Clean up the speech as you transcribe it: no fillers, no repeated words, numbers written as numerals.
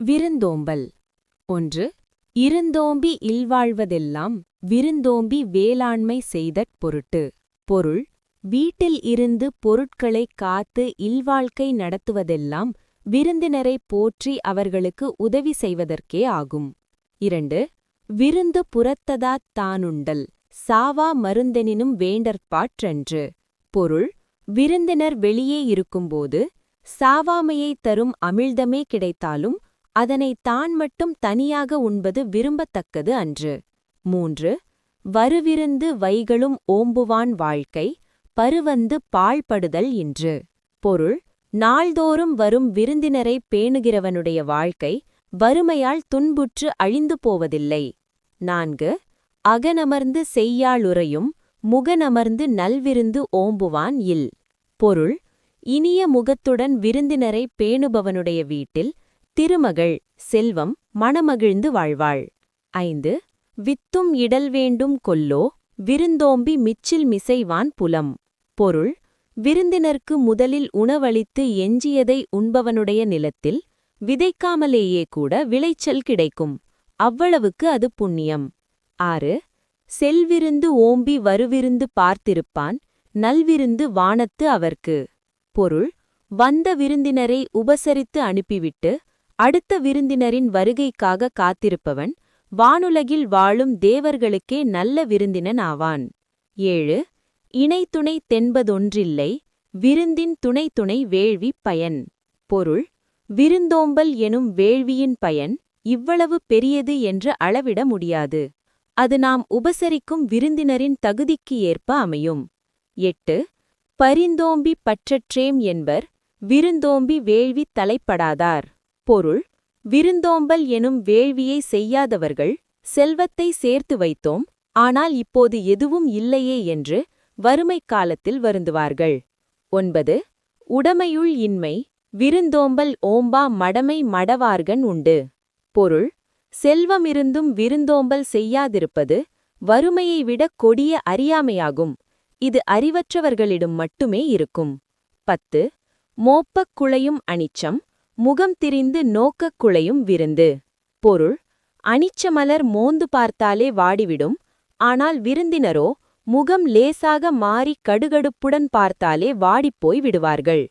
விருந்தோம்பல் 1. இருந்தோம்பி இல்வாழ்வதெல்லாம் விருந்தோம்பி வேளாண்மை செய்தற் பொருட்டு. பொருள்: வீட்டில் இருந்து பொருட்களைக் காத்து இல்வாழ்க்கை நடத்துவதெல்லாம் விருந்தினரைப் போற்றி அவர்களுக்கு உதவி செய்வதற்கே ஆகும். 2. விருந்து புறத்ததாத் தானுண்டல் சாவா மருந்தெனினும் வேண்டற்பாற்றன்று. பொருள்: விருந்தினர் வெளியே இருக்கும்போது சாவாமையைத் தரும் அமிழ்தமே கிடைத்தாலும் அதனைத் தான் மட்டும் தனியாக உண்பது விரும்பத்தக்கது அன்று. 3. வருவிருந்து வைகளும் ஓம்புவான் வாழ்க்கை பருவந்து பாழ்படுதல் இன்று. பொருள்: நாள்தோறும் வரும் விருந்தினரைப் பேணுகிறவனுடைய வாழ்க்கை வறுமையால் துன்புற்று அழிந்து போவதில்லை. 4. அகனமர்ந்து செய்யாளுறையும் முகனமர்ந்து நல்விருந்து ஓம்புவான் இல். பொருள்: இனிய முகத்துடன் விருந்தினரைப் பேணுபவனுடைய வீட்டில் திருமகள் செல்வம் மணமகிழ்ந்து வாழ்வாள். 5. வித்தும் இடல் வேண்டும் கொல்லோ விருந்தோம்பி மிச்சில் மிசைவான் புலம். பொருள்: விருந்தினர்க்கு முதலில் உணவளித்து எஞ்சியதை உண்பவனுடைய நிலத்தில் விதைக்காமலேயே கூட விளைச்சல் கிடைக்கும். அவ்வளவுக்கு அது புண்ணியம். 6. செல்விருந்து ஓம்பி வருவிருந்து பார்த்திருப்பான் நல்விருந்து வானத்து அவர்க்கு. பொருள்: வந்த விருந்தினரை உபசரித்து அனுப்பிவிட்டு அடுத்த விருந்தினரின் வருகைக்காக காத்திருப்பவன் வானுலகில் வாழும் தேவர்களுக்கே நல்ல விருந்தினன் ஆவான். 7. இணைத்துணை தென்பதொன்றில்லை விருந்தின் துணைத்துணை வேள்வி பயன். பொருள்: விருந்தோம்பல் எனும் வேள்வியின் பயன் இவ்வளவு பெரியது என்று அளவிட முடியாது. அது நாம் உபசரிக்கும் விருந்தினரின் தகுதிக்கு ஏற்ப அமையும். 8. பரிந்தோம்பி பற்றற்றேம் என்பர் விருந்தோம்பி வேள்வி தலைப்படாதார். பொருள்: விருந்தோம்பல் எனும் வேள்வியை செய்யாதவர்கள் செல்வத்தை சேர்த்து வைத்தோம், ஆனால் இப்போது எதுவும் இல்லையே என்று வறுமைக் காலத்தில் வருந்துவார்கள். 9. உடமையுள் இன்மை விருந்தோம்பல் ஓம்பா மடமை மடவார்கண் உண்டு. பொருள்: செல்வமிருந்தும் விருந்தோம்பல் செய்யாதிருப்பது வறுமையை விட கொடிய அறியாமையாகும். இது அறிவற்றவர்களிடம் மட்டுமே இருக்கும். 10. மோப்பக் குழையும் அனிச்சம் முகம் திரிந்து நோக்கக் குழையும் விருந்து. பொருள்: அனிச்சமலர் மோந்து பார்த்தாலே வாடிவிடும், ஆனால் விருந்தினரோ முகம் லேசாக மாறி கடுகடுப்புடன் பார்த்தாலே வாடிப்போய் விடுவார்கள்.